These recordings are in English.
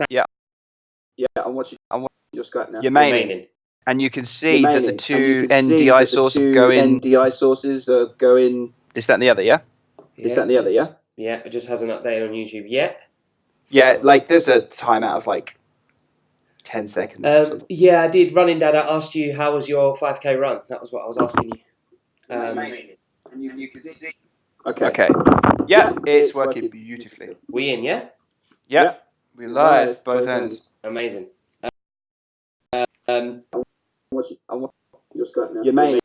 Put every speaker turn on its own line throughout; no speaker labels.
Yeah.
Yeah, I'm watching your Skype now.
You're maining. And you can see that the two NDI sources are going... This, that, and the other, yeah?
This, that, and the other, yeah?
Yeah, it just hasn't updated on YouTube yet.
Yeah, like there's a timeout of like 10 seconds.
Yeah, I did. Running Dad, I asked you how was your 5K run. That was what I was asking you.
And you can see.
Okay. Yeah, it's working beautifully.
We in, yeah?
Yeah. We're live, both ends.
Amazing.
I'm watching your Skype now. You're maining.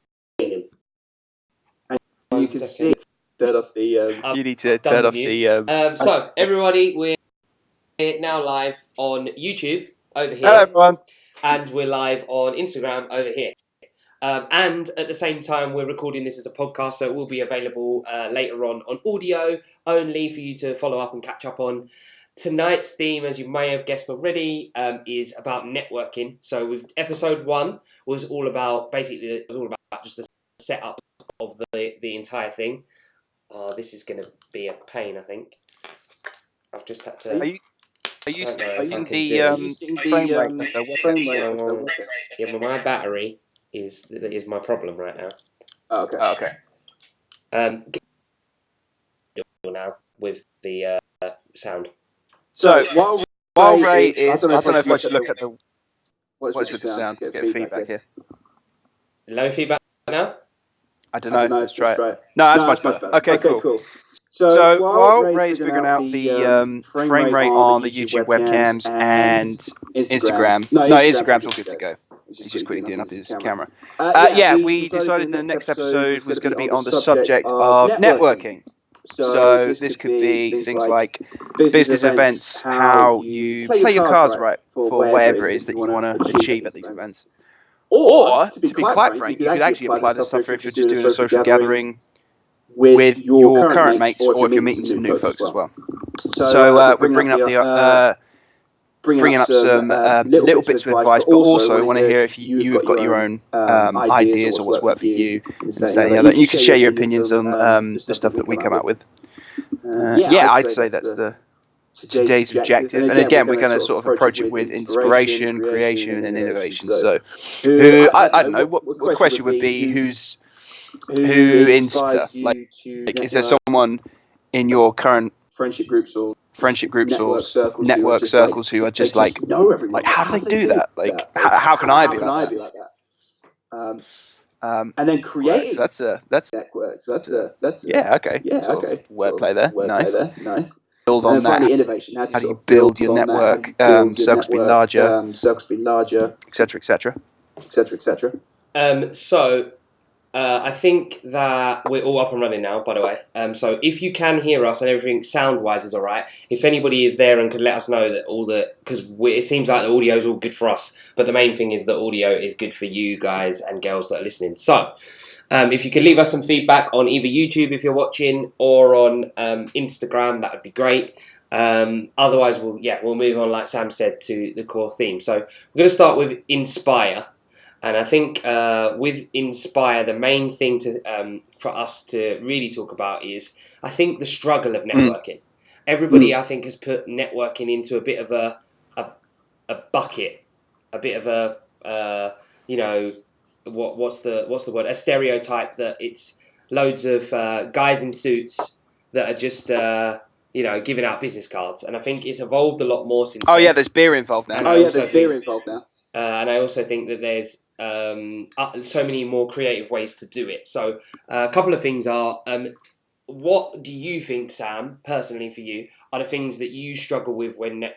And you can see turn off the...
you need to turn off the...
So, everybody, we're now live on YouTube over here.
Hello, everyone.
And we're live on Instagram over here. And at the same time, we're recording this as a podcast, so it will be available later on audio only for you to follow up and catch up on. Tonight's theme, as you may have guessed already, is about networking. So, with episode 1 was all about just the setup of the entire thing. This is going to be a pain, I think. I've just had to.
Are you using the
frame rate? Yeah, but my battery is my problem right now.
Oh, okay.
Now with the sound.
So while
Ray
is,
I don't know if I should look at the what's with the sound. Get feedback here.
Low feedback now?
I don't know. Let's try it. No, that's much better. Okay, cool. So while Ray's figuring out the frame rate on the YouTube webcams and Instagram, Instagram's all good to go. He's just quickly doing up his camera. We decided the next episode was going to be on the subject of networking. So this could be things like business events, how you play your cards right for whatever it is that you want to achieve at these events. Or, to be quite frank, you could actually apply this stuff if you're just doing a social gathering with your current mates, or if you're meeting some new folks as well. So we're bringing up some little bits of advice, but also want to hear if you've got your own ideas or what's worked for you. You can share your opinions on the stuff that we come out with. I'd say that's today's objective. And again, we're going to sort of approach it with inspiration, creation, and innovation. So, I don't know, what question would be who insta? Like, is there someone in your current friendship groups or network circles who are just like how do they do that? Like, how can I be like that? And then create. That's networks. That's okay. Wordplay there. Nice. Build on that. Innovation. How do you build your network? Circles be larger. Etc.
So I think that we're all up and running now, by the way. So if you can hear us and everything sound-wise is all right, if anybody is there and could let us know that because it seems like the audio is all good for us, but the main thing is the audio is good for you guys and girls that are listening. So if you could leave us some feedback on either YouTube if you're watching or on Instagram, that would be great. Otherwise, we'll move on, like Sam said, to the core theme. So we're going to start with Inspire. And I think with Inspire, the main thing for us to really talk about is, I think, the struggle of networking. Everybody, I think, has put networking into a bit of a bucket, a bit of a what's the word? A stereotype that it's loads of guys in suits that are just giving out business cards. And I think it's evolved a lot more since.
Oh yeah, there's beer involved now.
And I also think that there's so many more creative ways to do it. So a couple of things are, what do you think, Sam, personally for you, are the things that you struggle with when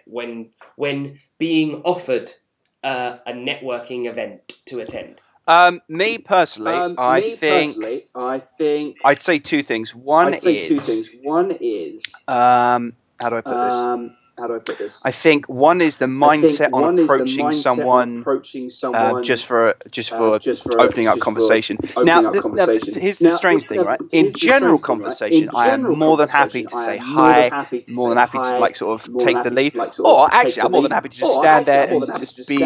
being offered a networking event to attend?
Me personally, I think I'd say two things. One is how do I put this? I think one is the mindset on approaching someone just for opening up conversation. Now, here's the strange thing, right? In general conversation, I am more than happy to say hi, more than happy to sort of take the lead, or actually, I'm more than happy to just stand there and just be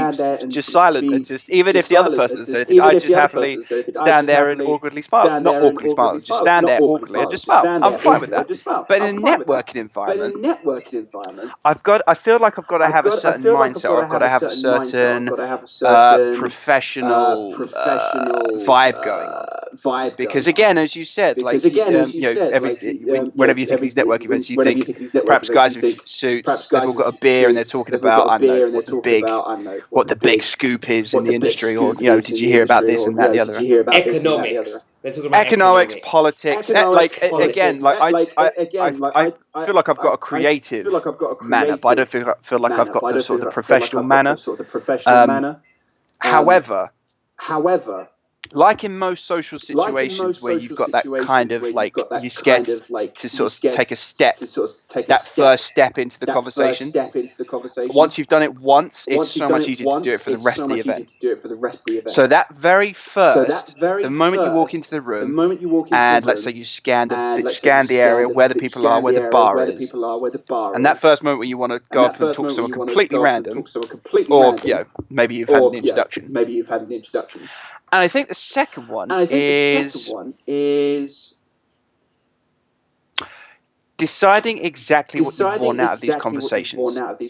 just silent and just, even if the other person doesn't say anything, I just happily stand there and awkwardly smile. Not awkwardly smile, just stand there awkwardly and just smile. I'm fine with that. But in a networking environment, I feel like I've got to have a certain mindset, or I've got to have a certain professional vibe going on. Because again, as you said, like whenever you think of these network events, you think perhaps guys with suits, they've all got a beer and they're talking about, I don't know, what the big scoop is in the industry, or did you hear about this and that, the other?
Economics. They're talking about
Economics, politics. Again, like I feel like I've got a creative manner, but I don't feel like I've got the sort of the professional manner. However, like in most social situations where you've got that kind of like you're scared to sort of take a step, that first step into the conversation. Once you've done it once, it's so much easier to do it for the rest of the event. So that very first, the moment you walk into the room, and let's say you scan the area where the people are, where the bar is, and that first moment when you want to go up and talk to someone completely random, or maybe you've had an introduction. And I think the second one is deciding exactly what you want out of these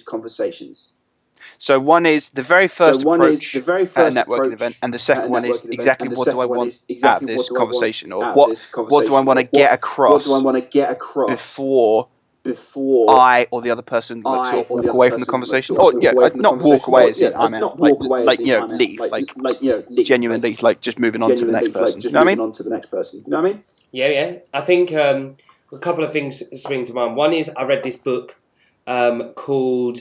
conversations. So one is the very first approach at a networking event, and the second one is exactly what do I want out of this conversation, or what do I want to get across before I or the other person sort of walk away from the conversation, or not walk away as in I'm out, like leave, like genuinely, like just moving on to the next person. You know what I mean?
Yeah. I think a couple of things spring to mind. One is I read this book called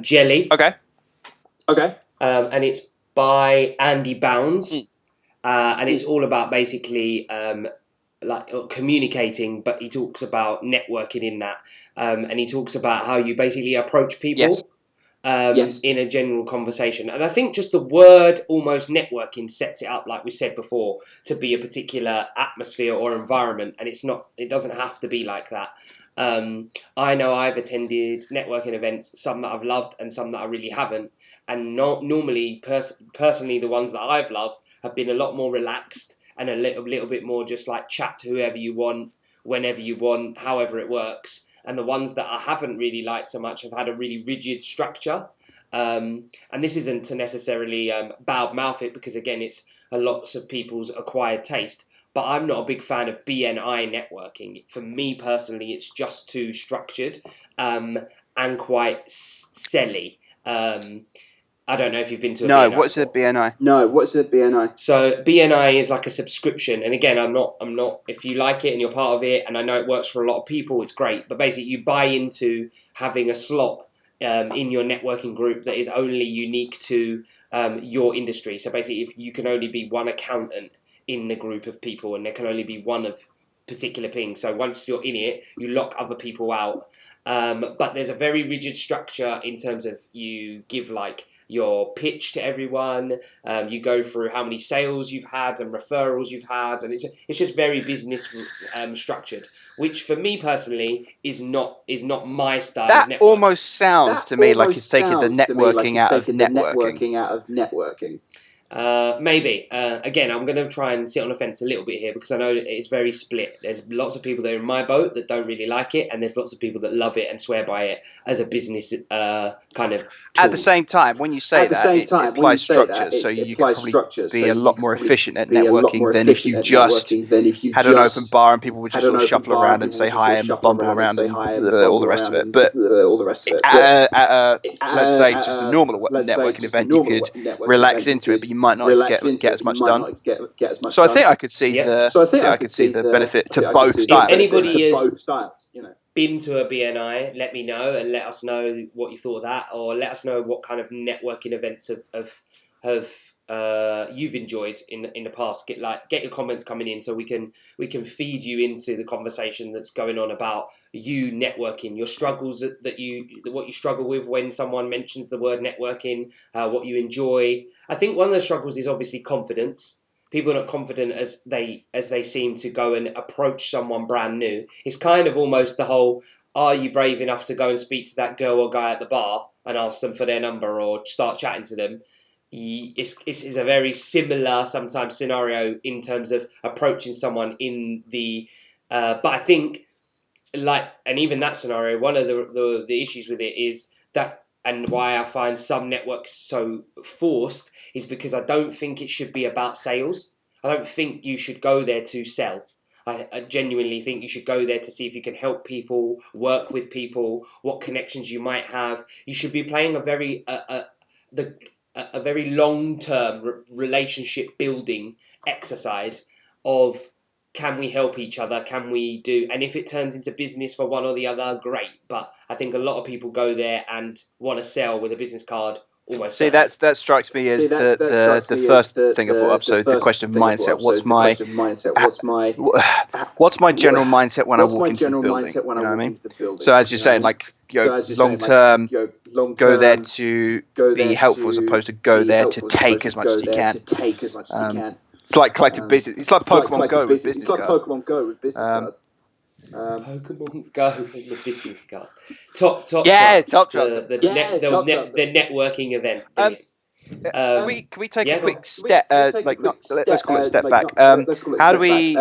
Jelly.
Okay.
And it's by Andy Bounds, and it's all about basically like communicating, but he talks about networking in that, and he talks about how you basically approach people in a general conversation. And I think just the word almost networking sets it up, like we said before, to be a particular atmosphere or environment, and it doesn't have to be like that. I know I've attended networking events, some that I've loved and some that I really haven't, and not normally personally the ones that I've loved have been a lot more relaxed and a little bit more just like chat to whoever you want, whenever you want, however it works. And the ones that I haven't really liked so much have had a really rigid structure. And this isn't to necessarily mouth it, because again, it's a lots of people's acquired taste. But I'm not a big fan of BNI networking. For me personally, it's just too structured and quite selly. I don't know if you've been to a BNI.
What's a BNI?
So BNI is like a subscription, and again, I'm not. If you like it and you're part of it, and I know it works for a lot of people, it's great. But basically, you buy into having a slot in your networking group that is only unique to your industry. So basically, if you can only be one accountant in the group of people, and there can only be one of particular thing. So once you're in it, you lock other people out. But there's a very rigid structure in terms of you give like your pitch to everyone. You go through how many sales you've had and referrals you've had, and it's just very business structured, which for me personally is not my style of networking.
That almost sounds to me like it's taking the networking out of networking.
Maybe. Again, I'm going to try and sit on the fence a little bit here, because I know it's very split. There's lots of people that are in my boat that don't really like it, and there's lots of people that love it and swear by it as a business kind of tool.
At the same time, when you say that, it implies structure, so you could probably be a lot more efficient at networking than if you just had an open bar and people would just sort of shuffle around and say hi and bumble around and all the rest of it. But at let's say just a normal networking event, you could relax into it, but you might not get as much done. So I think I could see the benefit to both styles.
If anybody has been to a BNI, let me know and let us know what you thought of that, or let us know what kind of networking events have you've enjoyed in the past. Get your comments coming in, so we can feed you into the conversation that's going on about you networking, your struggles what you struggle with when someone mentions the word networking, what you enjoy. I think one of the struggles is obviously confidence. People are not confident as they seem to go and approach someone brand new. It's kind of almost the whole, are you brave enough to go and speak to that girl or guy at the bar and ask them for their number or start chatting to them? It's a very similar sometimes scenario in terms of approaching someone in the but I think and even that scenario, one of the issues with it is that, and why I find some networks so forced is because I don't think it should be about sales. I don't think you should go there to sell. I genuinely think you should go there to see if you can help people, work with people, what connections you might have. You should be playing a very very long-term relationship building exercise of, can we help each other? Can we do? And if it turns into business for one or the other, great. But I think a lot of people go there and want to sell with a business card. Almost.
See, that strikes me as the first thing I brought up. So the question of mindset. What's my general mindset when I walk into the building? You know what I mean? So as you're saying, like, long term, go there to be helpful as opposed to go there to take as much as you can. It's like collective business. It's like Pokemon Go with business cards.
Pokemon Go with business cards.
Pokemon Go with the business card. Top
Drops.
The networking event.
Can we take a quick step? Let's call it a step back. How do we?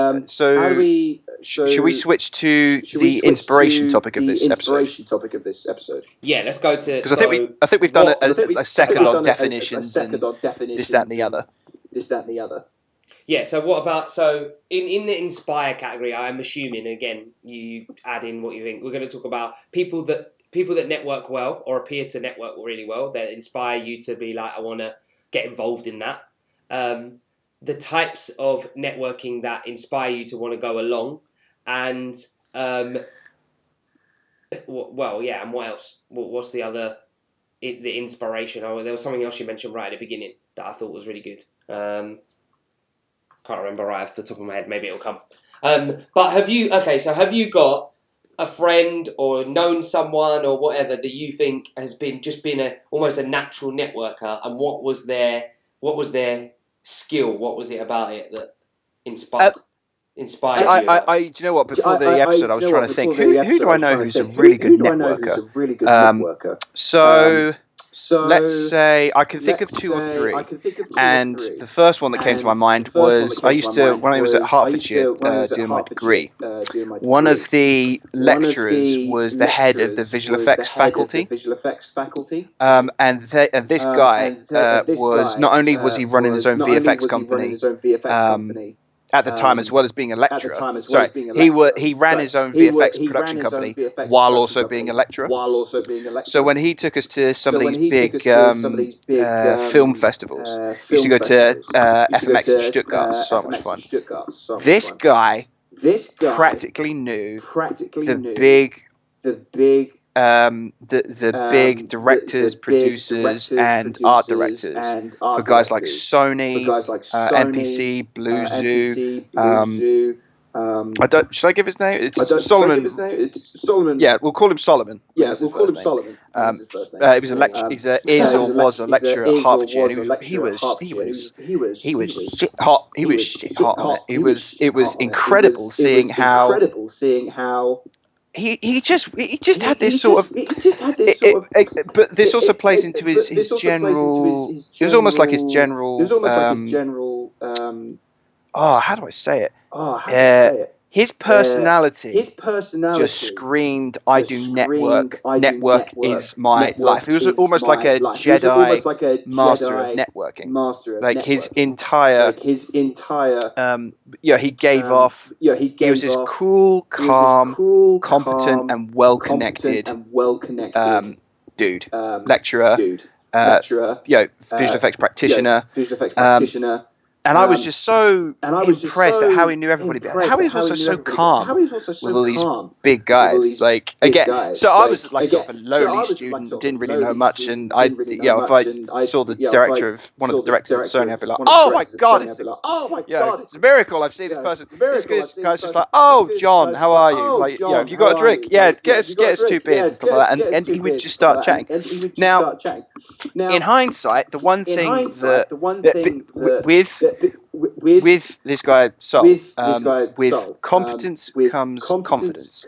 Should we switch to the inspiration topic of this episode?
Yeah, let's go to.
Because I think we've done a second on definitions and this, that, and the other.
Yeah, so what about, in the inspire category, I'm assuming, again, you add in what you think. We're going to talk about people that network well or appear to network really well, that inspire you to be like, I want to get involved in that. The types of networking that inspire you to want to go along, and and what else? What's the other, the inspiration? Oh, there was something else you mentioned right at the beginning that I thought was really good. Can't remember right off the top of my head. Maybe it'll come. But have you got a friend or known someone or whatever that you think has been almost a natural networker, and what was their skill? What was it about it that inspired you?
Do you know what? Before the episode, I was trying to think, who do I know who's a really good networker? So let's say I can think of two or three. And the first one that came to my mind was, when I was at Hertfordshire doing my degree, one of the lecturers was the head of the visual effects faculty. And this guy was, not only was he running his own VFX company, at the time, as well as being a lecturer. He ran his own VFX production company while also being a lecturer. So when he took us to some of these big film festivals, we used to go to FMX in Stuttgart. So much fun. This guy practically knew the big big directors, producers, and art directors for guys like Sony, NPC, Blue Zoo. Should I give his name? It's Solomon. Yeah, we'll call him Solomon.
Yeah, we'll call him Solomon.
He was a lecturer. Was a lecturer at Hertfordshire. He was shit hot. He was shit hot on it. It was incredible seeing how. He just had this sort of. But this also plays into his general. It was almost like his general. How do I say it? His personality just screamed, I do network. Network is my life. He was almost like a Jedi master of networking. Like his entire. He gave off. He was this cool, calm, competent, and well-connected dude. Lecturer. Visual effects practitioner. And I was just so impressed at how he knew everybody. How he was also so calm with all these big guys. Like again, so I was like sort of a lowly student, didn't really know much, and if I saw the director of one of the directors at Sony, I'd be like, oh my god, it's a miracle I've seen this person. This guy's just like, oh John, how are you? Like, have you got a drink? Yeah, get us 2 beers and stuff like that, and he would just start chatting. Now, in hindsight, the one thing with this guy Sol, with competence comes confidence.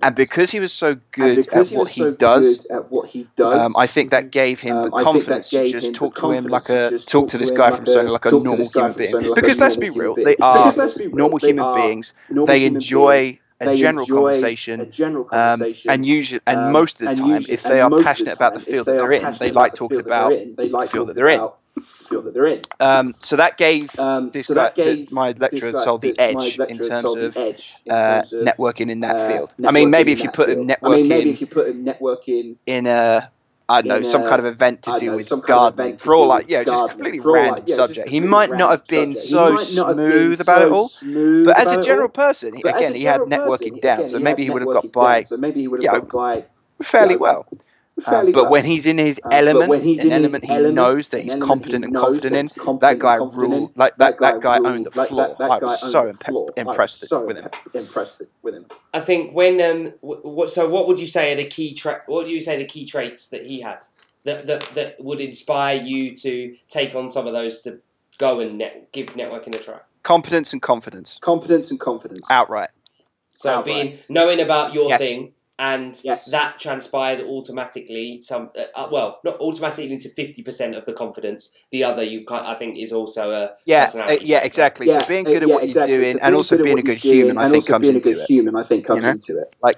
And because he was so good at what he does, I think that gave him the confidence to just talk to this guy from Sony like a normal human being. Because let's be real, they are normal human beings. They enjoy a general conversation, and usually, and most of the time, if they are passionate about the field that they're in, they like talking about the field that they're in. So that gave this guy, my lecturer, Sol, the edge in terms of networking in that field. I mean, maybe if you put him networking in a, I don't know, some kind of event to do with gardening, for all like, just completely random subject, he might not have been so smooth about it all. But as a general person, he had networking down, so maybe he would have got by, fairly well. But when he's in his element, an element he knows that he's competent and confident in, that guy ruled. Like that guy owned the floor. I was so impressed with him.
I think when what would you say are the key what do you say the key traits that he had that would inspire you to take on some of those to go and give networking a try?
Competence and confidence. Outright.
So knowing about your thing. And that transpires automatically. Not automatically into 50% of the confidence. The other, I think, is also a personality.
Yeah, exactly. So being good at what you're doing, and also being a good human, I think comes into it.
I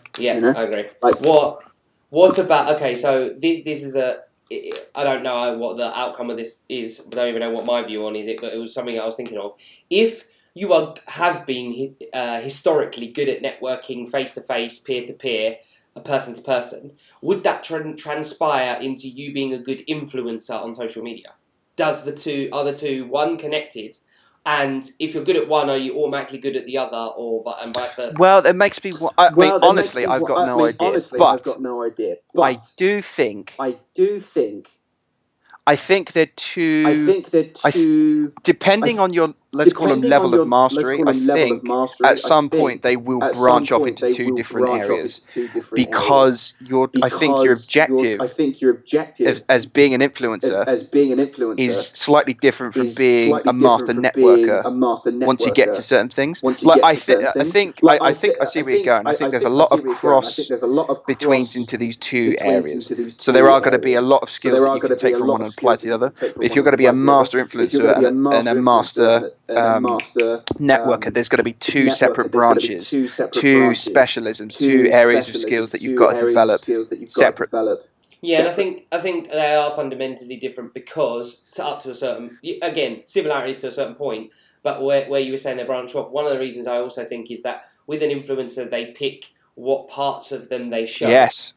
agree. Like what about? Okay, so this is I don't know what the outcome of this is. I don't even know what my view on it, but it was something I was thinking of. If you have been historically good at networking face to face, peer to peer, person to person, would that transpire into you being a good influencer on social media? Are the two one connected? And if you're good at one, are you automatically good at the other, and vice versa?
Well, it makes me. Honestly, I've got no idea. But I do think. I think they're two. Depending on your, let's call them level of mastery, I think at some point they will branch off into two different areas, because I think your objective as being an influencer is slightly different from being a master networker. Once you get to certain things, I think I see where you're going. I think there's a lot of cross betweens into these two areas. So there are going to be a lot of skills that you can take from one and apply to the other. But if you're going to be a master influencer and a master networker, there's going to be two separate branches, two specialisms, two areas of skills that you've got to develop separate.
Yeah, and I think they are fundamentally different because up to a certain, again, similarities to a certain point, but where you were saying they branch off, one of the reasons I also think is that with an influencer, they pick what parts of them they show.
Yes.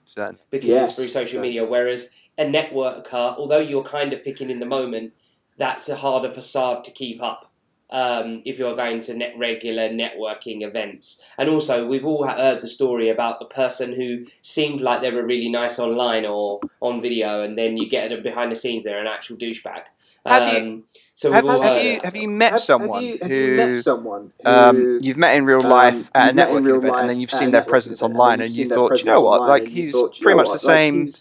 Because it's through social media, whereas a networker, although you're kind of picking in the moment, that's a harder facade to keep up if you're going to regular networking events. And also, we've all heard the story about the person who seemed like they were really nice online or on video, and then you get them behind the scenes, they're an actual douchebag.
Have you met someone who you've met in real life at a networking event, and then you've seen their presence online, and you thought, you know what, like he's pretty much the same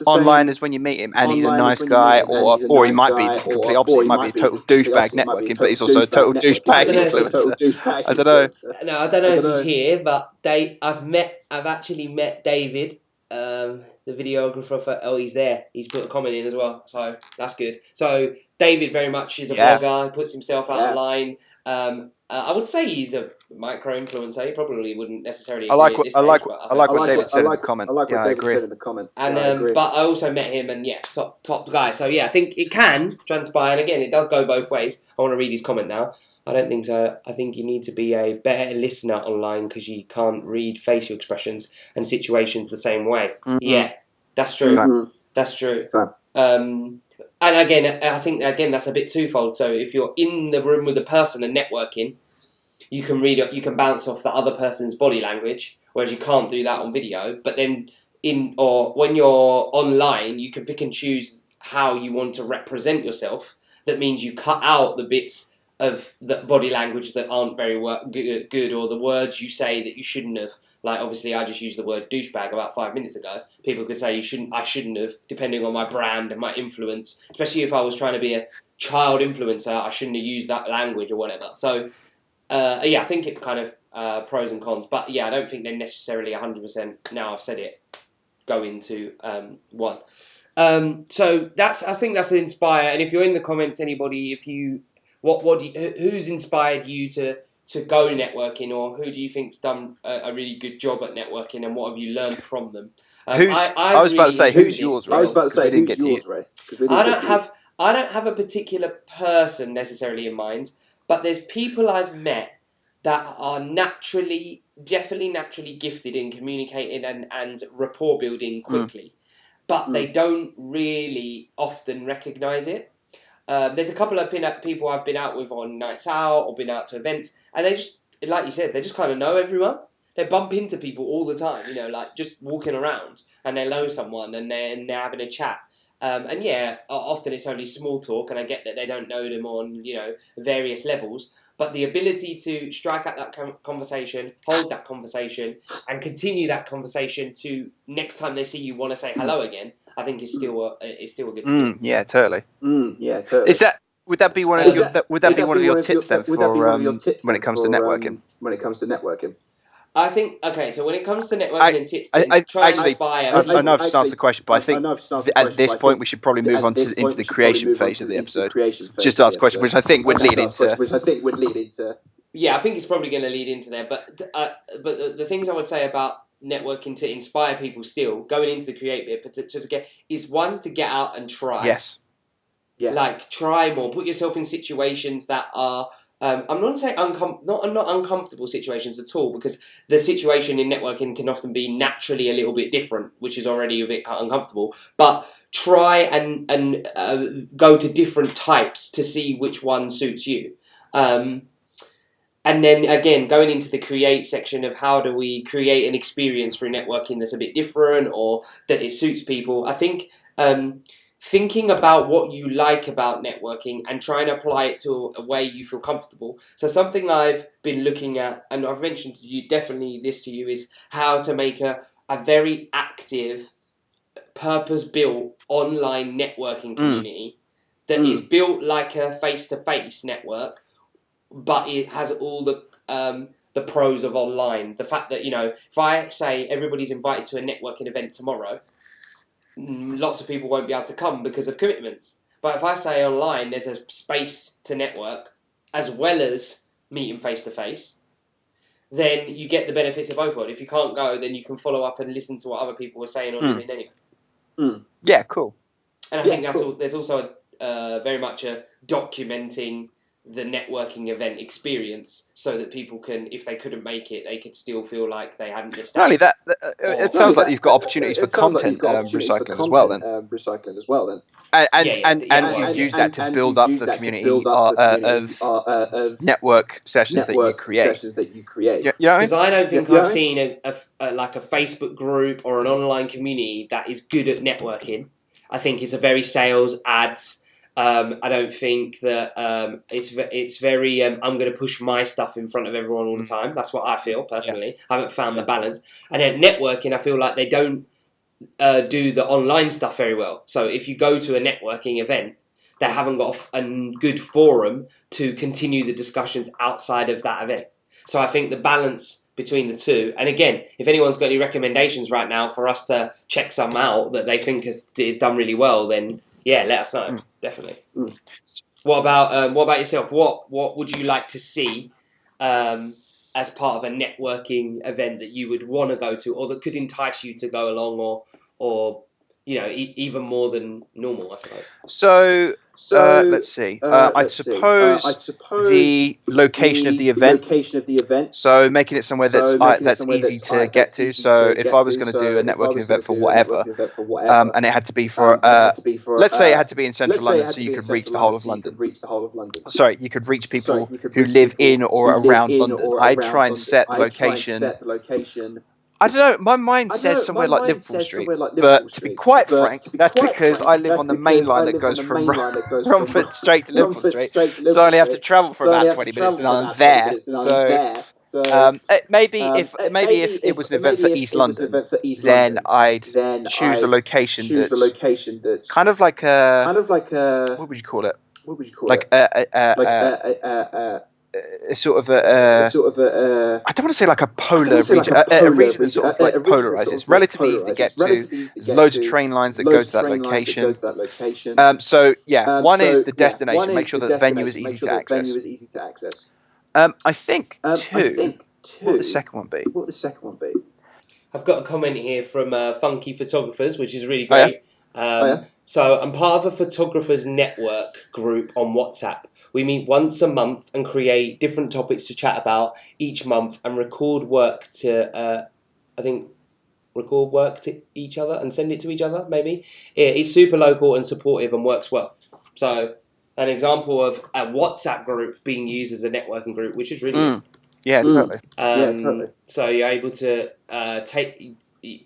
online as when you meet him, and he's a nice guy, or he might be the complete opposite. He might be a total douchebag networking, but he's also a total douchebag influencer. I don't know.
No, I don't know if he's here, but I've actually met David, the videographer. He's there. He's put a comment in as well, so that's good. So David very much is a blogger. He puts himself out online. I would say he's a micro influencer. He probably wouldn't necessarily.
I like what David said in the comment. I agree.
And but I also met him, and top guy. So I think it can transpire. And again, it does go both ways. I want to read his comment now. I don't think so. I think you need to be a better listener online because you can't read facial expressions and situations the same way. Mm-hmm. Yeah, that's true. Mm-hmm. That's true. And again, I think that's a bit twofold. So if you're in the room with a person and networking, you can bounce off the other person's body language, whereas you can't do that on video. But then when you're online, you can pick and choose how you want to represent yourself. That means you cut out the bits of the body language that aren't very good, or the words you say that you shouldn't have. Like, obviously, I just used the word douchebag about 5 minutes ago. People could say I shouldn't have, depending on my brand and my influence. Especially if I was trying to be a child influencer, I shouldn't have used that language or whatever. So, I think it kind of pros and cons. But I don't think they're necessarily 100%. Now I've said it, go into one. So I think that's an inspire. And if you're in the comments, anybody, if you. Who's inspired you to go networking, or who do you think's done a really good job at networking, and what have you learned from them?
I was about to say, who's yours, Ray?
I was about to say,
we didn't
who's
get to
yours,
you.
Ray? We
I
didn't get to you.
don't have a particular person necessarily in mind, but there's people I've met that are definitely naturally gifted in communicating and rapport building quickly, but they don't really often recognise it. There's a couple of people I've been out with on nights out or been out to events, and they just, like you said, they just kind of know everyone. They bump into people all the time, like just walking around, and they know someone, and they're having a chat. And yeah, often it's only small talk, and I get that they don't know them on various levels. But the ability to strike out that conversation, hold that conversation, and continue that conversation to next time they see you want to say hello again, I think is still a good skill.
Yeah, totally.
Yeah, totally.
Would that be one of your would that be one of your tips then for when it comes to networking?
When it comes to networking.
I think, okay, so when it comes to networking and tips, try and inspire people.
I know I've just asked the question, but I think at this point we should probably move on into the creation phase of the episode. Just ask the question, which I think would lead into...
Yeah, I think it's probably going to lead into there, but the things I would say about networking to inspire people still, going into the create bit, but to get, is one, to get out and try.
Yes.
Yeah.
Like, try more. Put yourself in situations that are... I'm not going to say not uncomfortable situations at all, because the situation in networking can often be naturally a little bit different, which is already a bit uncomfortable. But try and go to different types to see which one suits you. And then again, going into the create section of how do we create an experience through networking that's a bit different or that it suits people. I think thinking about what you like about networking and trying to apply it to a way you feel comfortable. So something I've been looking at, and I've mentioned to you, definitely this to you, is how to make a very active, purpose-built online networking community that is built like a face-to-face network, but it has all the pros of online. The fact that, if I say everybody's invited to a networking event tomorrow, lots of people won't be able to come because of commitments. But if I say online there's a space to network as well as meeting face to face, then you get the benefits of both worlds. If you can't go, then you can follow up and listen to what other people were saying on LinkedIn anyway.
Yeah, cool.
And I think there's also very much a documenting the networking event experience, so that people can, if they couldn't make it, they could still feel like they hadn't missed out.
Not only that, it sounds like you've got opportunities for content recycling as well. Then, and you use that to build up the community of network sessions that you create.
Because I don't think I've seen a Facebook group or an online community that is good at networking. I think it's a very sales ads. I don't think that it's very I'm going to push my stuff in front of everyone all the time. That's what I feel personally. I haven't found the balance. And then networking, I feel like they don't do the online stuff very well. So if you go to a networking event, they haven't got a good forum to continue the discussions outside of that event. So I think the balance between the two, and again, if anyone's got any recommendations right now for us to check some out that they think is done really well, then yeah, let us know. Definitely. What about yourself? What would you like to see as part of a networking event that you would want to go to, or that could entice you to go along, or even more than normal, I suppose?
So let's see. I suppose the location of the event. So making it somewhere that's easy to get to. So if I was going to do a networking event for whatever, and it had to be for let's say it had to be in central London, so you could reach the whole of London. Sorry, you could reach people who live in or around London. I try and set the location. I don't know, my mind says somewhere like Liverpool Street, but to be quite frank, that's because I live on the main line that goes from Romford straight to Liverpool Street, so I only have to travel for about 20 minutes and I'm there. So maybe if it was an event for East London, then I'd choose a location that's kind of like a, what would you call it? Like a sort of I don't want to say like a polar region, a region that's sort of like polarized. It's relatively easy to get to. There's loads of train lines that go to that location. So yeah, one is the destination. Make sure that the venue is easy to access. I think two. What would the second one be?
I've got a comment here from Funky Photographers, which is really great.
Oh, yeah?
So I'm part of a photographers network group on WhatsApp. We meet once a month and create different topics to chat about each month and record work to each other and send it to each other, maybe. It's super local and supportive and works well. So an example of a WhatsApp group being used as a networking group, which is really good.
Yeah, totally.
So you're able to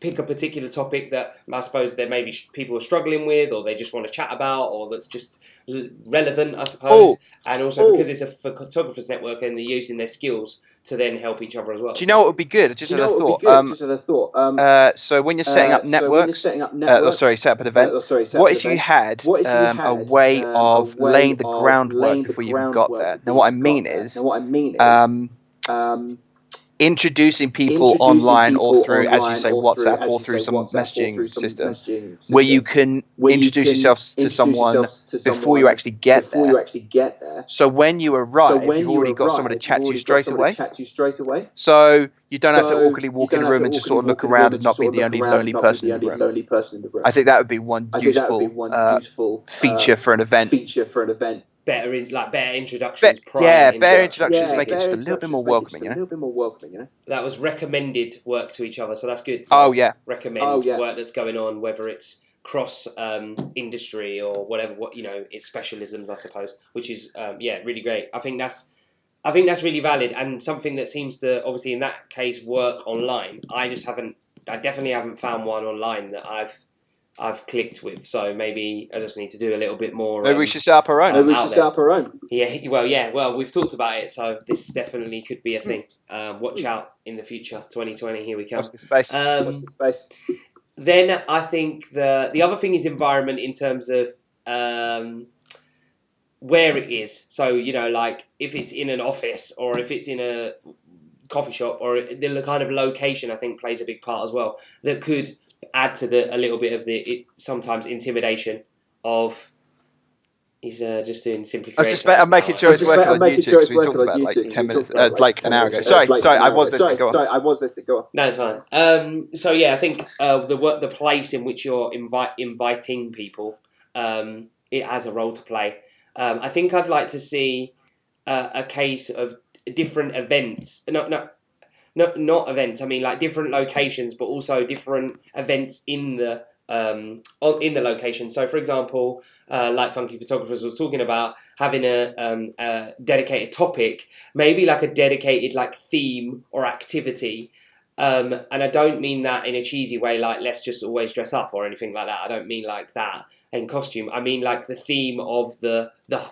pick a particular topic that I suppose there maybe people are struggling with, or they just want to chat about, or that's just relevant, I suppose. And also because it's a photographers network and they're using their skills to then help each other as well.
Do you know what would be good? Just as a thought. So when you're setting up networks, set up an event. What if you had a way of laying the groundwork before you even got there? Now, what I mean is, introducing people online or through, as you say, WhatsApp or through some messaging system, where you can introduce yourself to someone before you actually get there. So when you arrive, you've already got someone to chat to you straight away. So you don't have to awkwardly walk in a room and just sort of look around and not be the only lonely person in the room. I think that would be one useful feature for an event.
Better introductions.
Better introductions make it just a little bit more welcoming, you know.
That was recommended work to each other, so that's good.
So
recommend work that's going on, whether it's cross industry or whatever. It's specialisms, I suppose, which is really great. I think that's really valid and something that seems to obviously in that case work online. I definitely haven't found one online that I've clicked with, so maybe I just need to do a little bit more.
Maybe we should set up our own.
Well, we've talked about it, so this definitely could be a thing. Watch out in the future, 2020, here we come.
Watch the space.
Then I think the other thing is environment in terms of where it is. So, like if it's in an office or if it's in a coffee shop or the kind of location, I think plays a big part as well. That could add to a little bit of the sometimes intimidation of he's just doing simply creative.
I'm making sure it's working on YouTube because we talked about like 10 minutes, like an hour ago. Sorry, I was listening. Go on.
No, it's fine. So yeah, I think the place in which you're inviting people, it has a role to play. I think I'd like to see a case of different events. Not events. I mean, like different locations, but also different events in the location. So, for example, like Funky Photographers was talking about having a dedicated topic, maybe like a dedicated like theme or activity. And I don't mean that in a cheesy way, like let's just always dress up or anything like that. I don't mean like that in costume. I mean like the theme of the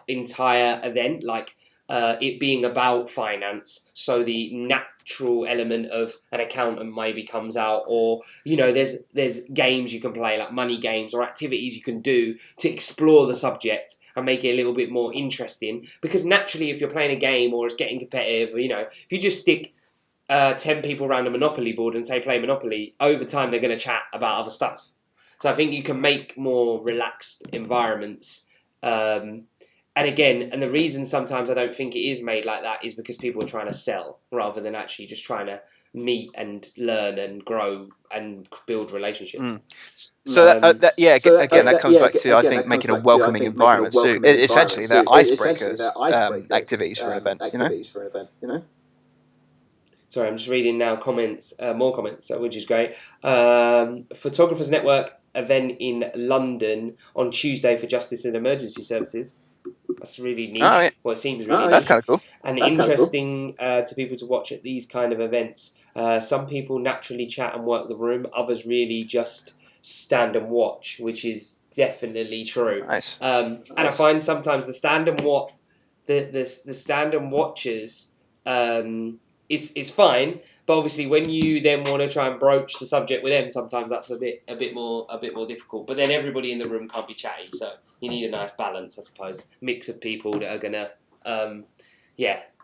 entire event, like it being about finance. So the natural element of an accountant maybe comes out, or there's games you can play, like money games or activities you can do to explore the subject and make it a little bit more interesting. Because naturally, if you're playing a game or it's getting competitive, if you just stick 10 people around a Monopoly board and say play Monopoly, over time they're going to chat about other stuff. So I think you can make more relaxed environments. And the reason sometimes I don't think it is made like that is because people are trying to sell rather than actually just trying to meet and learn and grow and build relationships.
So that comes back to I think making a welcoming environment. So essentially, they're icebreakers, activities for an event.
Sorry, I'm just reading now more comments, which is great. Photographers Network event in London on Tuesday for Justice and Emergency Services. That's really niche.
Oh, yeah.
Well, it seems really niche.
That's kind of cool.
And interesting to people to watch at these kind of events. Some people naturally chat and work the room. Others really just stand and watch, which is definitely true.
Nice.
And I find sometimes the stand and watch, the stand and watchers is fine. But obviously, when you then want to try and broach the subject with them, sometimes that's a bit more difficult. But then everybody in the room can't be chatty, so you need a nice balance, I suppose. Mix of people that are gonna,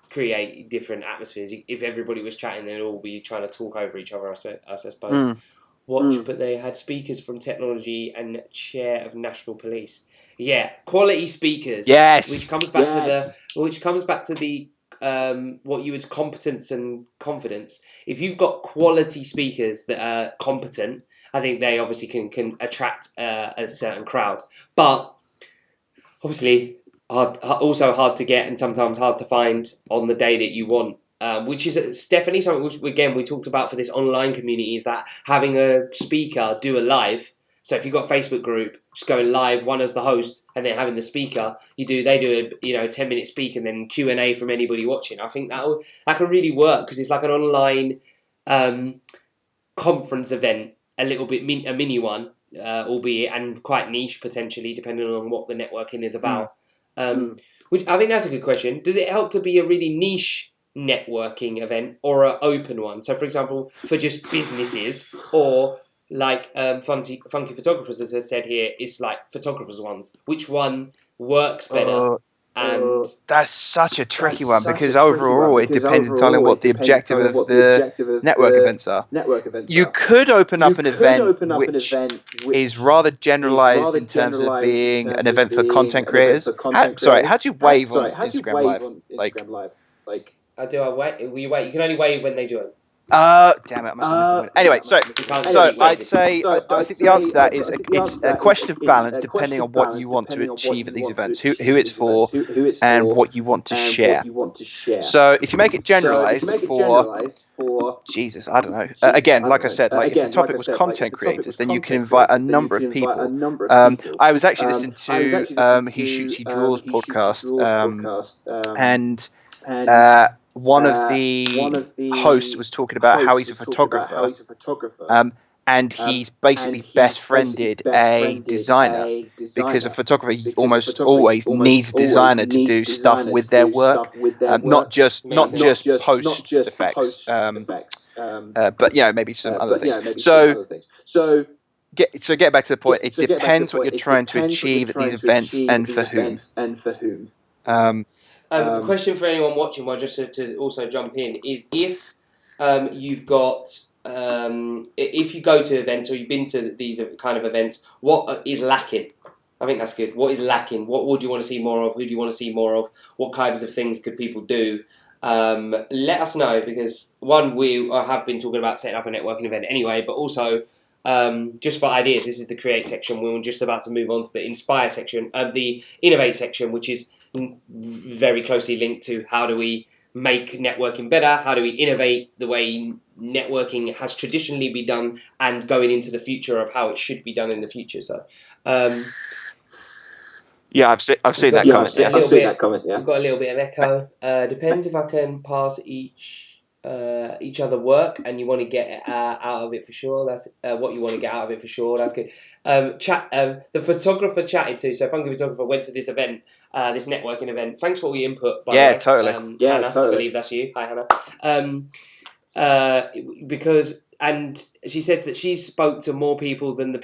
create different atmospheres. If everybody was chatting, they'd all be trying to talk over each other, I suppose. But they had speakers from technology and chair of national police. Yeah, quality speakers.
Yes.
Which comes back to the what you would competence and confidence. If you've got quality speakers that are competent, I think they obviously can attract a certain crowd. But obviously, also hard to get and sometimes hard to find on the day that you want. Which is it's definitely something which, again, we talked about for this online community, is that having a speaker do a live. So if you've got a Facebook group, just going live, one as the host, and then having the speaker, they do a 10-minute speak and then Q&A from anybody watching. I think that can really work because it's like an online conference event, a little bit a mini one, albeit, and quite niche potentially, depending on what the networking is about. Which I think that's a good question. Does it help to be a really niche networking event or an open one? So, for example, for just businesses, or like Funky Photographers, as I said here, is like photographers ones. Which one works better? And
that's such a tricky one because overall it depends entirely on what the objective of the network events are. You could open up an event which is rather generalized in terms of being an event for content creators. How do you wave on Instagram Live?
I wait. You can only wave when they join.
Damn it! I must have missed Anyway, so I'd say I think the answer to that is it's a question of balance depending on what you want to achieve at these events, who it's for, and what you want to share. So if you make it generalized for Jesus, I don't know. Again, like I said, if the topic was content creators, then you can invite a number of people. I was actually listening to He Shoots, He Draws podcast, and one of the hosts was talking about how he's a photographer, and he's basically best friended a designer because a photographer almost always needs a designer to do stuff with their work, not just post effects, but maybe some other things. So get back to the point. It depends what you're trying to achieve at these events and for whom.
A question for anyone watching, just to also jump in, is if you've got if you go to events or you've been to these kind of events, what is lacking? I think that's good. What is lacking? What would you want to see more of? Who do you want to see more of? What kinds of things could people do? Let us know, because one, we have been talking about setting up a networking event anyway, but also just for ideas, this is the create section. We're just about to move on to the inspire section, the innovate section, which is very closely linked to how do we make networking better, how do we innovate the way networking has traditionally been done, and going into the future of how it should be done in the future. So
I've seen that comment.
We've got a little bit of echo. Depends if I can pass each other work and you want to get out of it for sure. That's what you want to get out of it for sure. That's good. The photographer chatted to, so Funky Photographer went to this event, this networking event. Thanks for all your input, by the way.
Totally.
Hannah, totally. I believe that's you. Hi, Hannah. And she said that she spoke to more people than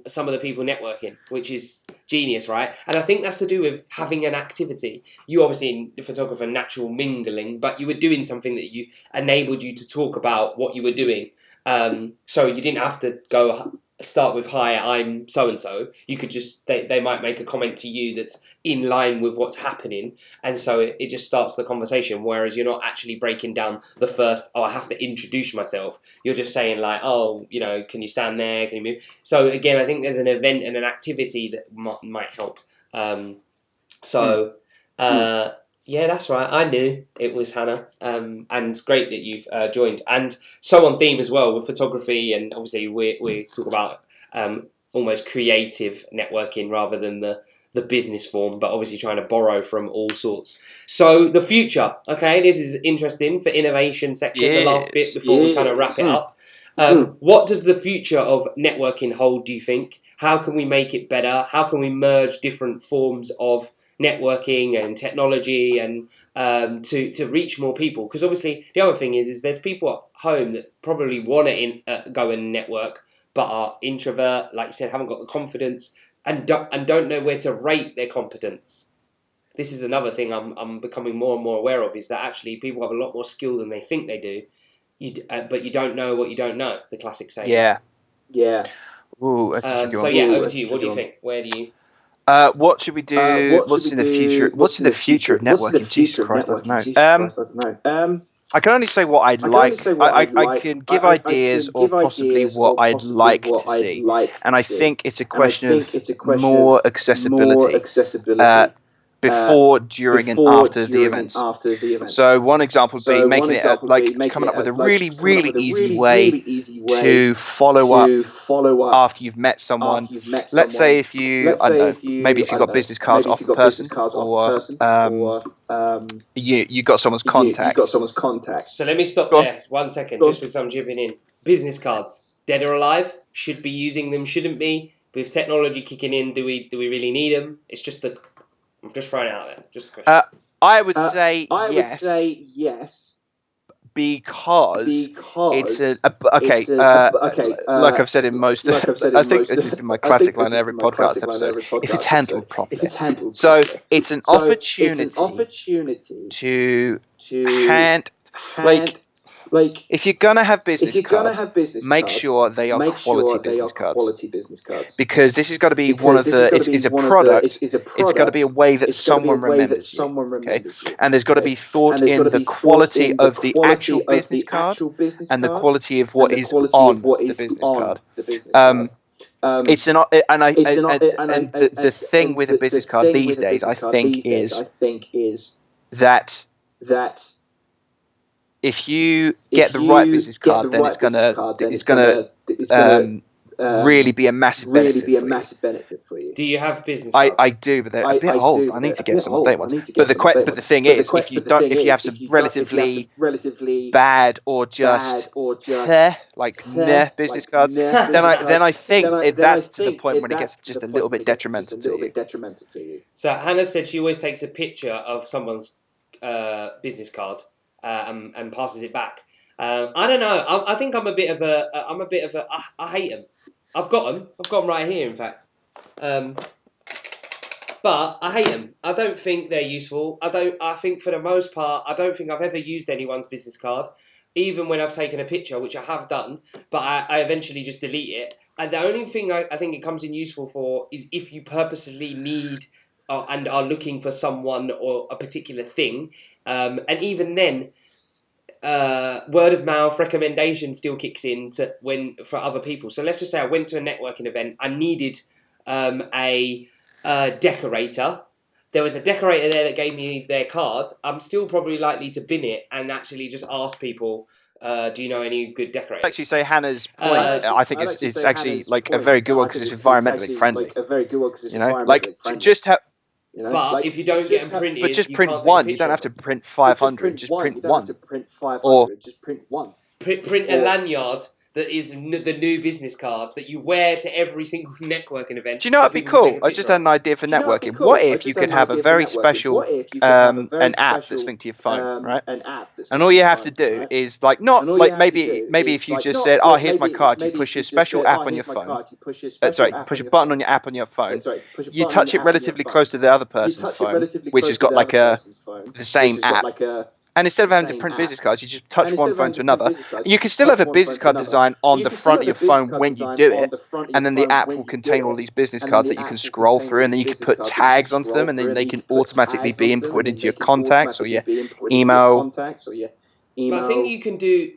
some of the people networking, which is genius, right? And I think that's to do with having an activity. You obviously, in the photographer, natural mingling, but you were doing something that you enabled you to talk about what you were doing. So you didn't have to start with, hi, I'm so-and-so. You could just, they might make a comment to you that's in line with what's happening. And so it just starts the conversation, whereas you're not actually breaking down the first, I have to introduce myself. You're just saying like, can you stand there? Can you move? So again, I think there's an event and an activity that might help. Yeah, that's right. I knew it was Hannah. And it's great that you've joined. And so on theme as well with photography, and obviously we talk about almost creative networking rather than the business form, but obviously trying to borrow from all sorts. So the future, okay, this is interesting for innovation section, the last bit before we kind of wrap it up. What does the future of networking hold, do you think? How can we make it better? How can we merge different forms of networking and technology and to reach more people? Because obviously the other thing is there's people at home that probably want to go and network but are introvert, like you said, haven't got the confidence and don't know where to rate their competence. This is another thing I'm becoming more and more aware of, is that actually people have a lot more skill than they think they do, but you don't know what you don't know, the classic saying.
Ooh, that's a tricky one.
So yeah, over to you. What do you think? Where do you...
What should we do? What's in the future? What's in the future of networking? Jesus Christ, I don't know. I can only say what I'd like. I can give ideas or possibly what I'd like to see. And I think it's a question of more accessibility before, during, and after the events. So one example would be making it coming up with a really, really easy way to follow up after you've met someone. Let's say if you, I don't know, maybe if you've got business cards off a person, or you got someone's contact.
So let me stop there 1 second, just because I'm chipping in. Business cards, dead or alive? Should be using them, shouldn't be? With technology kicking in, do we really need them? It's just I'm just throwing it out there. Just a question.
I would say yes. Because it's like I've said in most, I think it's my classic line in every podcast episode. If it's handled properly, so it's an opportunity to hand if you're gonna have business cards, make sure they are quality business cards. Because this has got to be one of the. It's a product. It's got to be a way that someone remembers you. Okay, and there's got to be thought in the quality of the actual business card and the quality of what is on the business card. It's an and the thing with a business card these days, I think, is that. If you get the right business card, then it's gonna really be a massive benefit for you.
Do you have business cards?
I do, but they're a bit old. I need to get some update ones. But the thing is, if you have some relatively bad or just business cards, then I think that's to the point when it gets just a little bit detrimental to you.
So Hannah said she always takes a picture of someone's business card. And passes it back. I don't know. I think I'm a bit of a. I hate them. I've got them right here, in fact. But I hate them. I don't think they're useful. I think for the most part, I don't think I've ever used anyone's business card, even when I've taken a picture, which I have done. But I eventually just delete it. And the only thing I think it comes in useful for is if you purposely need and are looking for someone or a particular thing. And even then, word of mouth recommendation still kicks in for other people. So let's just say I went to a networking event. I needed a decorator. There was a decorator there that gave me their card. I'm still probably likely to bin it and actually just ask people, do you know any good decorators?
Actually, say Hannah's point. I think it's actually like a very good one because it's environmentally friendly. You know, like just have.
But if you don't get them printed,
but just print one. You don't have to print 500. Just print one. Or
print a lanyard that is the new business card that you wear to every single networking event.
Do you know what'd be cool? I just had an idea for networking. What if you could have a very special an app that's linked to your phone, right? And all you have to do is maybe if you just said, here's my card. You push a special app on your phone. Push a button on your app on your phone. You touch it relatively close to the other person's phone, which has got the same app. And instead of having to print business cards, you just touch one phone to another. You can still have a business card design on the front of your phone when you do it, and then the app will contain all these business cards that you can scroll through, and then you can put tags onto them, and then they can automatically be inputted into your contacts or your email.
But I think you can do.
You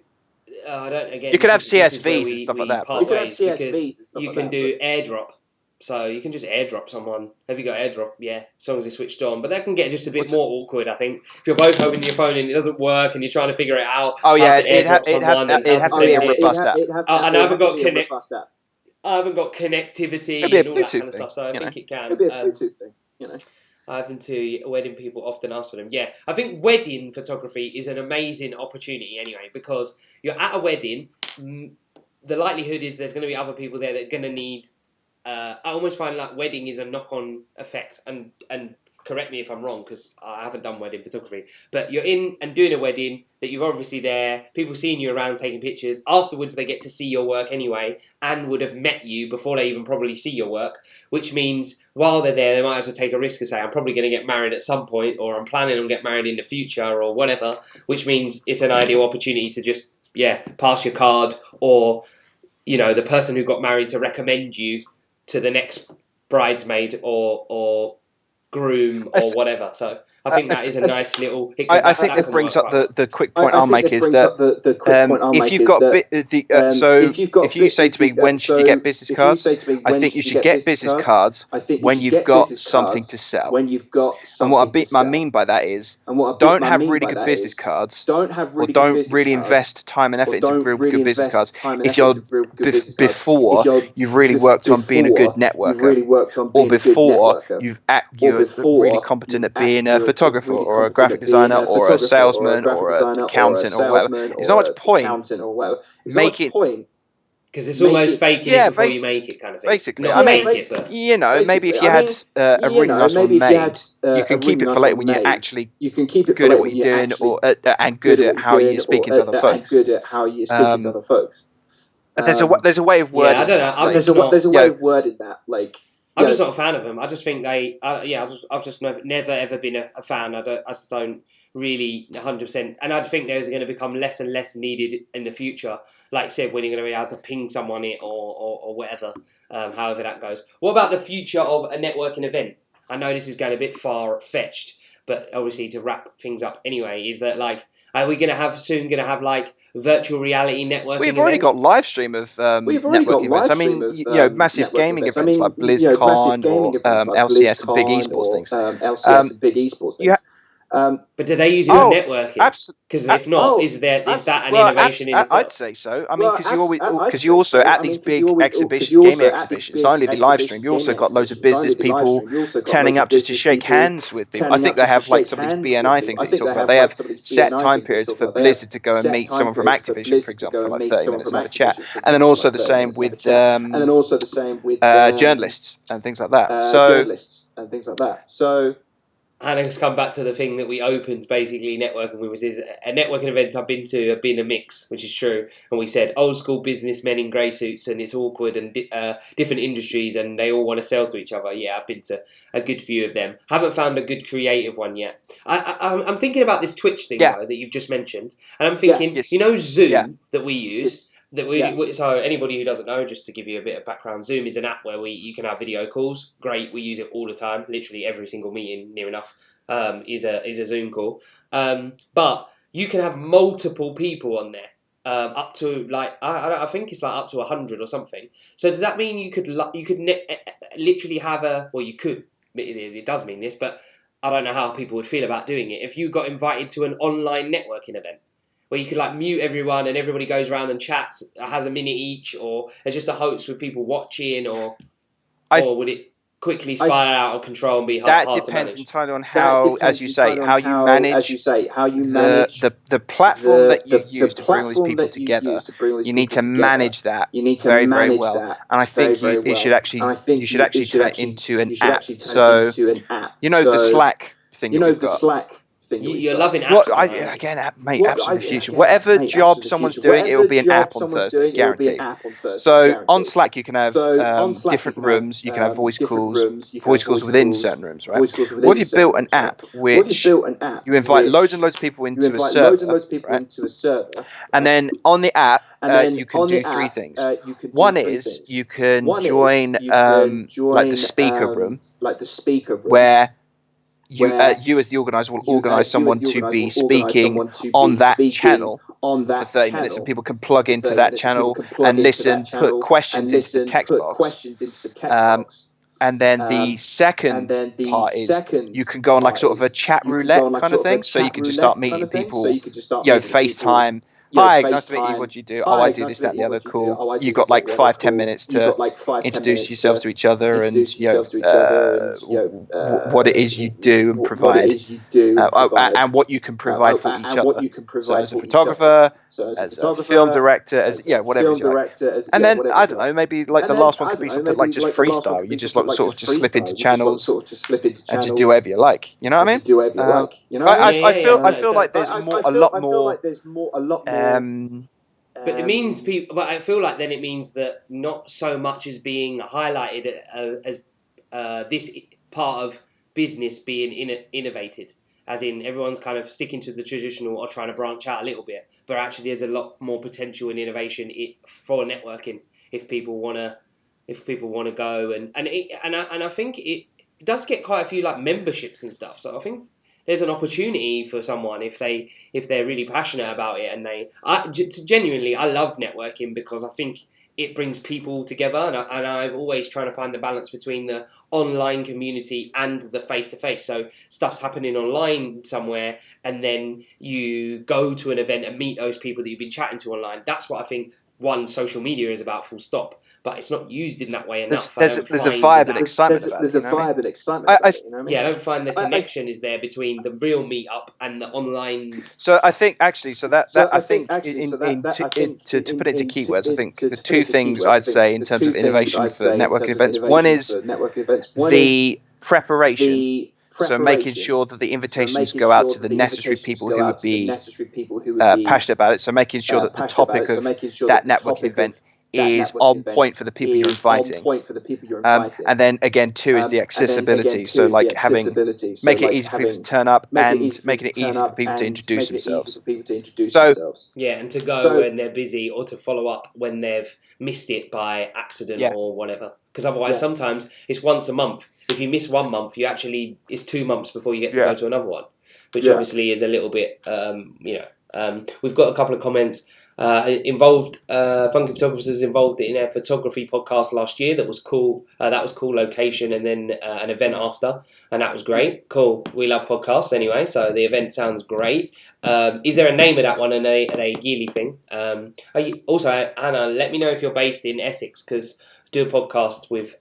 can have CSVs and stuff like that.
Because you can do AirDrop. So you can just airdrop someone. Have you got airdrop? Yeah, as long as it's switched on. But that can get just a bit more awkward, I think. If you're both holding your phone and it doesn't work and you're trying to figure it out.
Oh yeah, it has to be a robust app.
And I haven't got connectivity and all that kind of stuff. So I think it can.
It'd be a Bluetooth thing, you know.
I've been to wedding people often ask for them. Yeah, I think wedding photography is an amazing opportunity anyway, because you're at a wedding. The likelihood is there's going to be other people there that are going to need. I almost find like wedding is a knock-on effect, and correct me if I'm wrong because I haven't done wedding photography, but you're in and doing a wedding that you're obviously there, people seeing you around taking pictures, afterwards they get to see your work anyway and would have met you before they even probably see your work, which means while they're there they might as well take a risk and say I'm probably going to get married at some point, or I'm planning on getting married in the future or whatever, which means it's an ideal opportunity to just pass your card, or the person who got married to recommend you to the next bridesmaid or groom or whatever. So I think that is a nice little.
I think that brings up the quick point I'll make is that if you've got if you say to me when should you get business cards, I think you should get business cards when you've got something to sell. And what I mean by that is don't have really good business cards or don't really invest time and effort into real good business cards if you're before you've really worked on being a good networker or before you're really competent at being a photographer or a graphic designer or a salesman or an accountant or whatever. There's not much point making
because it's almost fake it before you make it kind of thing.
Basically,
not make it, but
maybe if you had a really nice one made, you can keep it for later when you're actually good at what you're doing and good at how you're speaking to other folks. There's a way of wording.
Yeah, I don't know.
There's a way of wording that. Like,
I'm just not a fan of them. I just think I've just never ever been a fan. I just don't really 100%. And I think there's going to become less and less needed in the future. Like I said, when you're going to be able to ping someone it or whatever, however that goes. What about the future of a networking event? I know this is going a bit far-fetched, but obviously to wrap things up anyway, is that like, are we soon going to have like virtual reality networking
We've already got live stream of networking events. I mean, massive gaming events like BlizzCon or LCS and big esports things.
But do they use it for networking? Because if not, is that an innovation in itself?
I'd say so. I mean, because you also at these big gaming exhibitions, not only the live stream, you also got loads of business people turning up just to shake hands with people. I think they have like some of these BNI things that you talk about. They have set time periods for Blizzard to go and meet someone from Activision, for example, for like 30 minutes and have a chat, and then also the same with journalists and things like that. So.
And it's come back to the thing that we opened basically networking with, which is networking events I've been to have been a mix, which is true. And we said old school businessmen in grey suits and it's awkward and different industries and they all want to sell to each other. Yeah, I've been to a good few of them. Haven't found a good creative one yet. I'm thinking about this Twitch thing though that you've just mentioned. And I'm thinking, Zoom that we use... So anybody who doesn't know, just to give you a bit of background, Zoom is an app where you can have video calls. Great, we use it all the time. Literally every single meeting, near enough, is a Zoom call. But you can have multiple people on there, up to like I think it's like up to 100 or something. So does that mean you could literally have you could. It does mean this, but I don't know how people would feel about doing it if you got invited to an online networking event, where you could like mute everyone and everybody goes around and chats, has a minute each, or there's just a host with people watching, or would it quickly spiral out of control and be hard to manage?
That depends entirely on how, as you say, how you manage the platform that you use to bring all these people together. You need to manage that very, very well, and I think you should actually turn it into an app. So the Slack thing that we've got.
You're loving apps.
Again, mate, absolutely future. Whatever job someone's doing, it will be an app on Thursday, guaranteed. So on Slack, you can have different rooms. You can have voice calls within certain rooms, right? What if you built an app which you invite loads and loads of people into a server, right? And then on the app, you can do three things. One is you can join like the speaker room, where you as the organizer will organize someone to be speaking on that channel for 30 minutes, and people can plug into that channel and listen, put questions into the text box. And then the second part is you can go on like sort of a chat roulette kind of thing. So you can just start meeting people, FaceTime. Hi, nice to meet you. What do you do? Oh, I do this, that, and the other. Cool. You've got like 5-10 minutes to introduce yourselves to each other and what it is you do and provide, and what you can provide for each other. So as a photographer, as a film director, as whatever you like. And then I don't know, maybe like the last one could be something like just freestyle. You just like sort of just slip into channels and just do whatever you like. You know what I mean? I feel like there's a lot more.
But it means people. But I feel like then it means that not so much is being highlighted as this part of business being innovated. As in, everyone's kind of sticking to the traditional or trying to branch out a little bit. But actually, there's a lot more potential in innovation for networking if people want to if people want to go, and I think it does get quite a few like memberships and stuff. So I think there's an opportunity for someone if they're really passionate about it, and genuinely I love networking because I think it brings people together, and I've always trying to find the balance between the online community and the face-to-face. So stuff's happening online somewhere, and then you go to an event and meet those people that you've been chatting to online. That's what I think social media is about, full stop. But it's not used in that way enough.
There's a vibe and excitement about it.
There's a vibe and excitement about it. You know what I mean?
Yeah, I don't find the connection is there between the real meetup and the online.
So I think actually, to put it into keywords, I think the two things I'd say in terms of innovation for networking events. One is the preparation. So making sure that the invitations go out to the necessary people who would be passionate about it. So making sure that the topic of that networking event is on point for the people you're inviting. And then again, two is the accessibility. So like make it easy for people to turn up and making it easy for people to introduce themselves.
Yeah, and to go when they're busy, or to follow up when they've missed it by accident or whatever. Because otherwise, sometimes it's once a month. If you miss 1 month, it's 2 months before you get to go to another one, which obviously is a little bit, we've got a couple of comments. Funky Photographers involved in a photography podcast last year that was cool. That was cool location, and then an event after, and that was great. Cool. We love podcasts anyway, so the event sounds great. Is there a name of that one? And a yearly thing? Also, Anna, let me know if you're based in Essex, because do a podcast with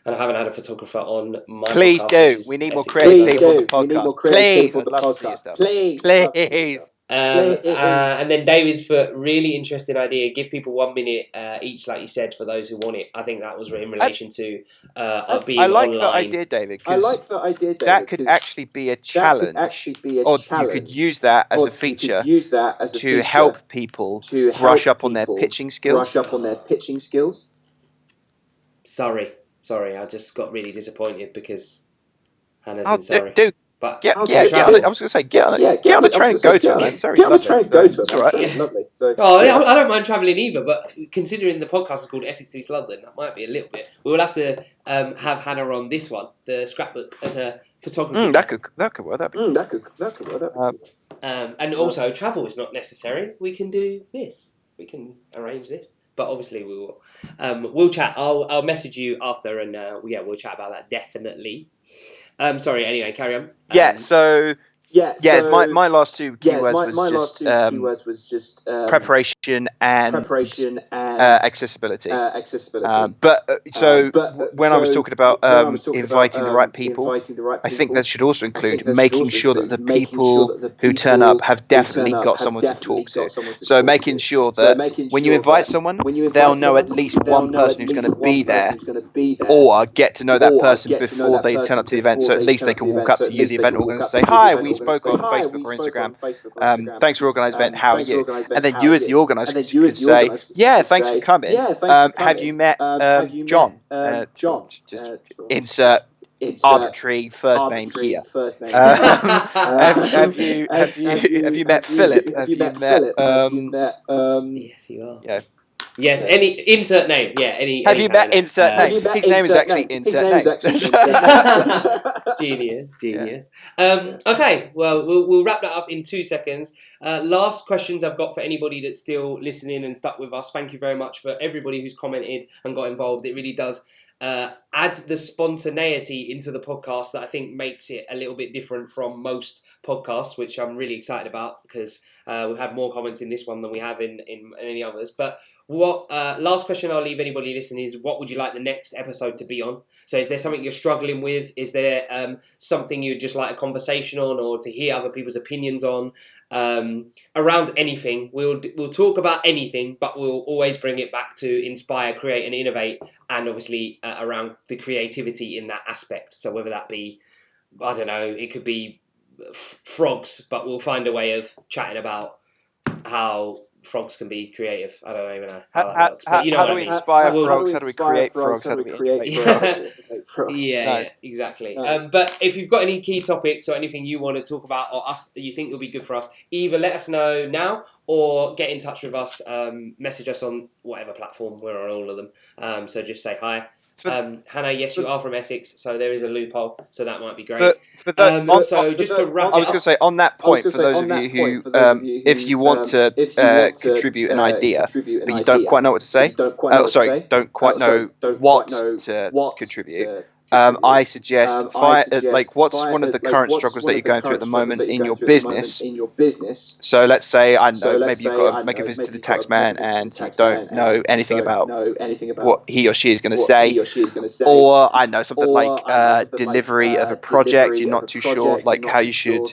and I haven't had a photographer on my
Please
podcast.
Do. We need more creative people on the podcast. Please. I'd love to see your stuff. Please.
And then David's for really interesting idea. Give people 1 minute each, like you said, for those who want it. I think that was in relation to being
I like
online.
that idea, David. That could actually be a challenge, or you could use that as a feature to help people brush up on their pitching skills.
Sorry, I just got really disappointed because Hannah's in Surrey. But
I was going to say, get on the train and go to it, man. Sorry, get on the train and go to it. It's all right.
Yeah. Lovely.
I don't mind travelling either, but considering the podcast is called Essex to East London, that might be a little bit. We will have to have Hannah on this one, the scrapbook, as a photography.
That could work. That could work.
And also, travel is not necessary. We can do this. We can arrange this. But obviously we will. We'll chat. I'll message you after, and we'll chat about that definitely. Sorry. Anyway, carry on.
My last two keywords was just preparation and accessibility. When I was talking about inviting the right people, I think that should also include making sure that the people who turn up have definitely got someone to talk to. So making sure that when you invite someone, they'll know at least one person who's going to be there, or get to know that person before they turn up to the event. So at least they can walk up to you, the event organizer, and say, "Hi, we spoke on Facebook or Instagram. Thanks for organising the event. How are you?" And then you, as the organizer, could say, "Yeah, thanks for coming. Have you met John? Just insert arbitrary first name here. Have you met Philip? Have you met?
Yes, you are.
Yeah.
Yes, any insert name. Yeah,
Have you met insert name? His name is actually insert name.
Genius. Yeah. Okay, well, we'll wrap that up in 2 seconds. Last questions I've got for anybody that's still listening and stuck with us. Thank you very much for everybody who's commented and got involved. It really does add the spontaneity into the podcast that I think makes it a little bit different from most podcasts, which I'm really excited about, because we've had more comments in this one than we have in any others. But what last question I'll leave anybody listening is, what would you like the next episode to be on? So is there something you're struggling with? Is there something you'd just like a conversation on, or to hear other people's opinions on? Around anything. We'll talk about anything, but we'll always bring it back to inspire, create and innovate, and obviously around the creativity in that aspect. So whether that be, I don't know, it could be frogs, but we'll find a way of chatting about how frogs can be creative. I don't even know how that works, but you know
how
what
do
I
we
mean.
inspire frogs? How do we create frogs? How do we innovate frogs?
Yeah, exactly. But if you've got any key topics or anything you want to talk about or us that you think will be good for us, either let us know now or get in touch with us. Message us on whatever platform. We're on all of them. So just say hi. Hannah, yes, you are from Essex, so there is a loophole, so that might be great. Just to wrap
I was going to say, on that point, for those of you who, if you want to contribute an idea, but you don't quite know what to say, don't quite know what to contribute, I suggest, what's one of the current struggles that you're going through at the moment in your business? So let's say, I don't know, maybe you've got to make a visit to the tax man and you don't know anything about what he or she is going to say, or I know something like delivery of a project. You're not too sure like how you should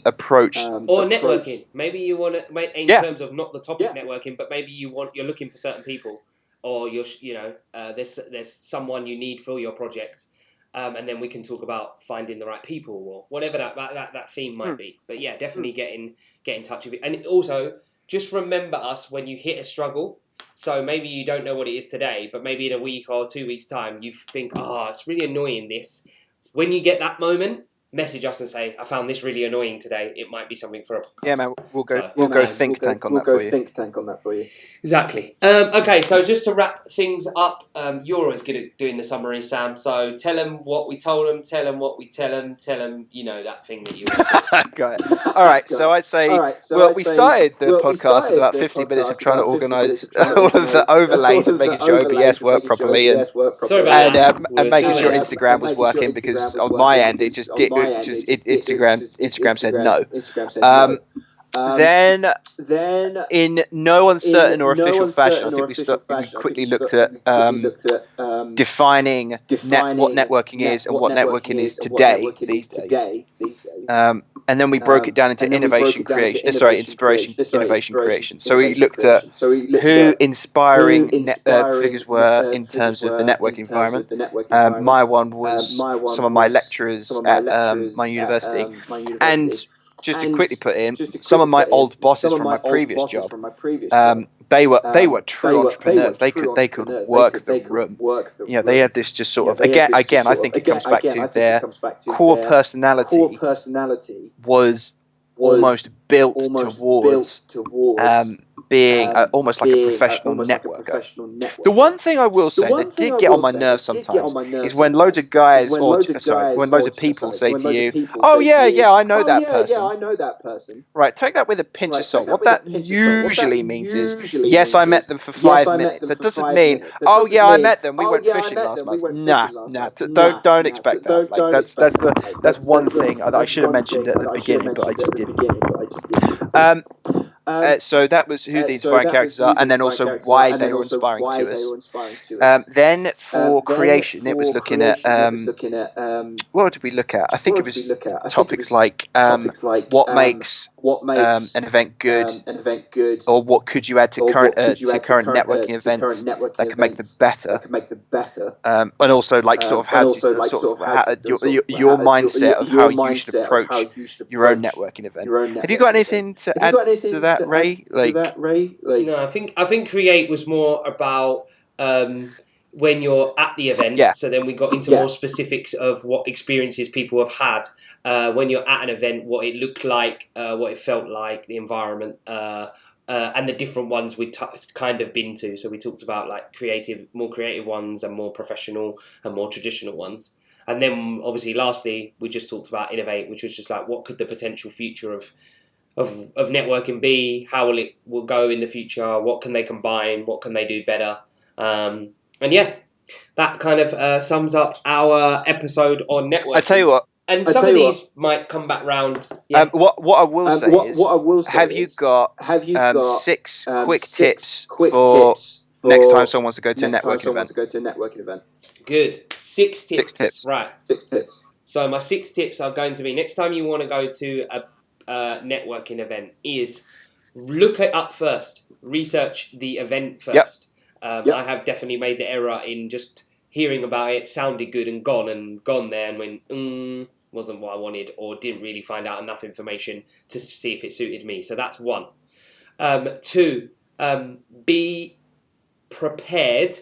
approach
or networking. Maybe you want to, in terms of not the topic networking, but maybe you're looking for certain people, or there's someone you need for your project, and then we can talk about finding the right people or whatever that theme might be. But yeah, definitely get in touch with you, and also just remember us when you hit a struggle. So maybe you don't know what it is today, but maybe in a week or 2 weeks' time, you think, it's really annoying this. When you get that moment, message us and say, I found this really annoying today. It might be something for a podcast.
Yeah, man, we'll go think tank on that for you.
Exactly. Okay, so just to wrap things up, you're always good at doing the summary, Sam. So tell them what we told them, tell them what we tell them, that thing that you always do.
Got it. All right, so I'd say, we started the podcast with about 50 minutes of trying to organise all of the overlays and making sure OBS worked properly and making sure Instagram was working, because on my end Instagram said no. Then, in no uncertain or official fashion, I think we quickly looked at defining what networking is and what networking is these days. And then we broke it down into inspiration, innovation, creation. So we looked at who inspiring figures were in terms of the networking environment. My one was some of my lecturers at my university, and just to quickly put in, some of my old bosses from my previous job, they were true entrepreneurs. They could work the room. They had this just sort of, again, I think it comes back to their core personality was almost built towards being almost like a professional networker. The one thing I will say that did get on my nerves sometimes is when loads of when loads of people say to you, "Oh yeah, I know that person." Right, take that with a pinch of salt. What that usually means is, yes, I met them for 5 minutes. That doesn't mean, "Oh yeah, I met them. We went fishing last month." Nah. Don't expect that. Like that's one thing I should have mentioned at the beginning, but I just didn't. So that was who the inspiring characters are, and then also why they were inspiring to us. Then for creation, it was looking at what did we look at? I think it was topics like what makes an event good, or what could you add to current networking events that could make them better, and also like sort of how your mindset of how you should approach your own networking event. Have you got anything to add to that, Ray?
No, I think create was more about when you're at the event. Yeah. So then we got into more specifics of what experiences people have had when you're at an event, what it looked like, what it felt like, the environment, and the different ones we'd kind of been to. So we talked about like more creative ones and more professional and more traditional ones. And then obviously lastly, we just talked about innovate, which was just like what could the potential future of networking be? How will go in the future? What can they combine? What can they do better? And yeah, that kind of sums up our episode on networking.
I tell you what.
And some of these might come back round. Yeah.
What I will say is, have you got 6 quick tips for next time someone wants to go to a networking event?
Good. 6 tips.
6 tips.
Right. 6 tips. So my 6 tips are going to be, next time you want to go to a networking event, is look it up first. Research the event first. I have definitely made the error in just hearing about it, sounded good and gone there and went, wasn't what I wanted, or didn't really find out enough information to see if it suited me. So that's one. Two, be prepared.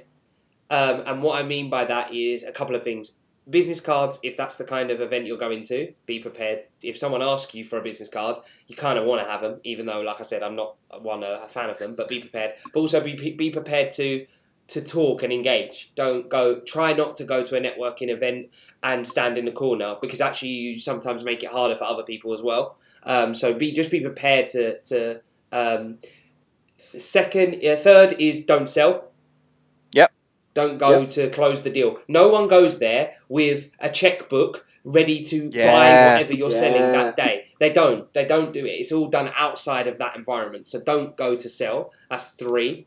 And what I mean by that is a couple of things. Business cards, if that's the kind of event you're going to, be prepared. If someone asks you for a business card, you kind of want to have them, even though, like I said, I'm not a fan of them, but be prepared. But also be prepared to talk and engage. Try not to go to a networking event and stand in the corner, because actually you sometimes make it harder for other people as well. So be prepared to third is don't sell.
Yep.
Don't go to close the deal. No one goes there with a checkbook ready to buy whatever you're selling that day. They don't do it. It's all done outside of that environment. So don't go to sell. That's 3.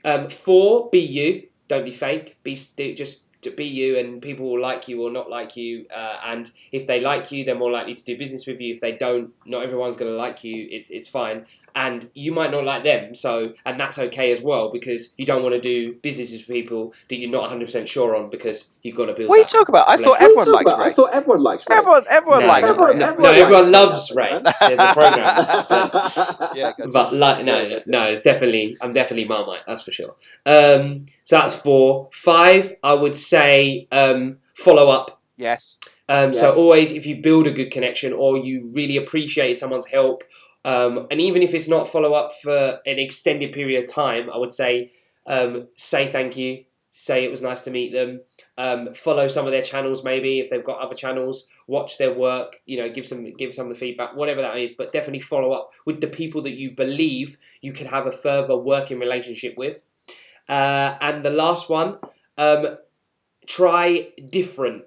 4, be you. Don't be fake. Just be you, and people will like you or not like you. And if they like you, they're more likely to do business with you. If they don't, not everyone's going to like you. It's fine. And you might not like them, and that's okay as well, because you don't want to do businesses with people that you're not 100% sure on, because you've got to build.
What are you talking about? I thought everyone likes Ray.
I thought everyone likes Ray.
Everyone likes Ray.
No, everyone loves Ray. There's a program, it's definitely. I'm definitely Marmite. That's for sure. So that's 4. 5, I would say follow up.
Yes.
So always, if you build a good connection or you really appreciate someone's help, and even if it's not follow up for an extended period of time, I would say thank you, say it was nice to meet them, follow some of their channels, maybe if they've got other channels, watch their work, give some of the feedback, whatever that is, but definitely follow up with the people that you believe you can have a further working relationship with. And the last one, try different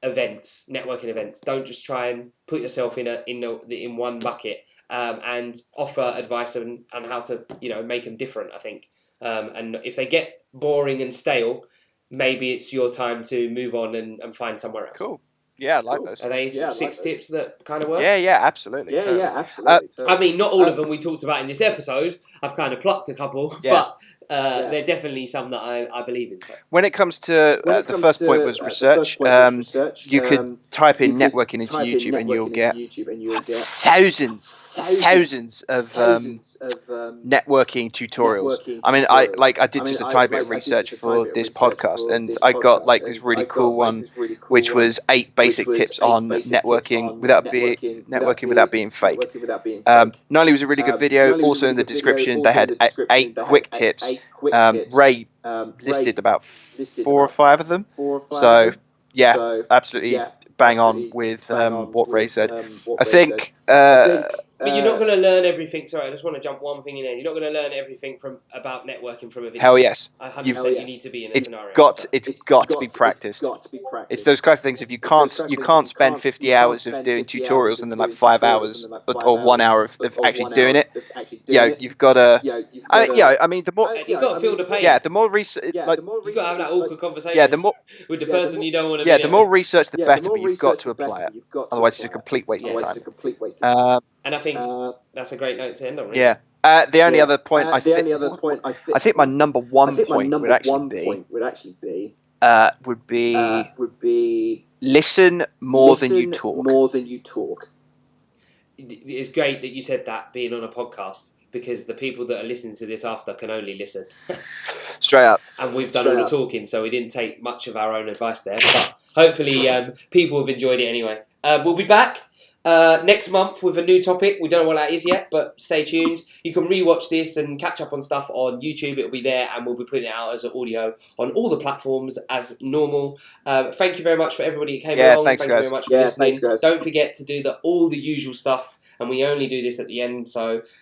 events, networking events. Don't just try and put yourself in one bucket, and offer advice on how to make them different, I think. And if they get boring and stale, maybe it's your time to move on and find somewhere else.
Cool. Yeah, I like those.
Are they 6 tips that kind of work?
Yeah, absolutely.
Totally.
I mean, not all of them we talked about in this episode. I've kind of plucked a couple, but they're definitely some that I believe in. So.
When it comes to the first point was research, you could type in networking into YouTube and you'll get thousands of networking tutorials. I mean, I did just a tiny bit of research for this podcast, and I got this really cool one, which was 8 basic tips on networking without being fake. Not only was it a really good video, also in the description they had 8 quick tips. Ray listed about 4 or 5 of them. So absolutely bang on with what Ray said. I think.
But you're not going to learn everything. Sorry, I just want to jump one thing in there. You're not going to learn everything about networking from a video.
Hell yes.
100% you need to be in a scenario.
It's got to be practiced. It's those kinds of things. If you can't spend 50 hours of doing tutorials and then 5 hours or 1 hour of actually doing it. You've got to. I mean, the more
you've got to feel the pain.
Yeah, the more research.
You've got to have that awkward conversation. With the person you don't want to be.
Yeah, the more research, the better. But you've got to apply it. Otherwise, it's a complete waste of time.
And I think that's a great note to end on. Really.
Yeah. The only other point I think my number one point would actually be listen more than you talk.
It's great that you said that, being on a podcast, because the people that are listening to this after can only listen.
Straight up.
And we've done all the talking, so we didn't take much of our own advice there. But hopefully people have enjoyed it anyway. We'll be back next month with a new topic. We don't know what that is yet, but stay tuned. You can rewatch this and catch up on stuff on YouTube. It'll be there, and we'll be putting it out as an audio on all the platforms as normal. Thank you very much for everybody that came along.
Thanks,
Thank
guys.
you very much for listening. Don't forget to do all the usual stuff, and we only do this at the end,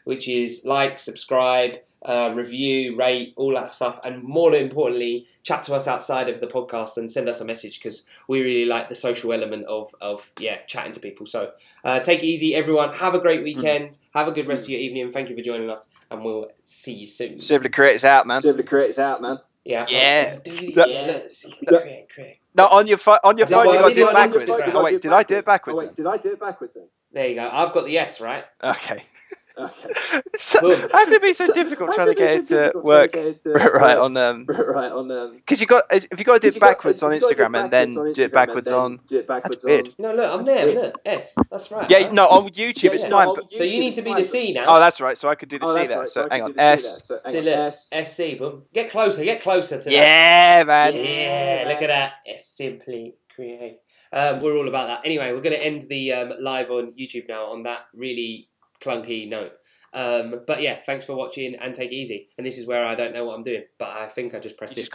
which is like, subscribe, review, rate, all that stuff, and more importantly, chat to us outside of the podcast and send us a message, because we really like the social element of chatting to people. So take it easy, everyone. Have a great weekend. Have a good rest of your evening. Thank you for joining us, and we'll see you soon.
Serve the creators out, man.
Yeah. Create.
No, on your phone, you got to do it backwards. Oh wait, did I do it backwards?
Then?
There you go. I've got the S, right?
Okay. How can it be so difficult trying to get it to work right on because if you got to do it backwards on Instagram and then do it backwards on. That's weird.
No, look, I'm there. Look, S. That's right.
Yeah, no, on YouTube it's fine. But,
so you need to be the C now.
oh, that's right. So I could do the C there. So hang on, S.
See, look, SC. Boom. Get closer to that.
Yeah, man.
Yeah, look at that. S simply create. We're all about that. Anyway, we're going to end the live on YouTube now on that really clunky note. But yeah, thanks for watching and take it easy. And this is where I don't know what I'm doing, but I think I just pressed this.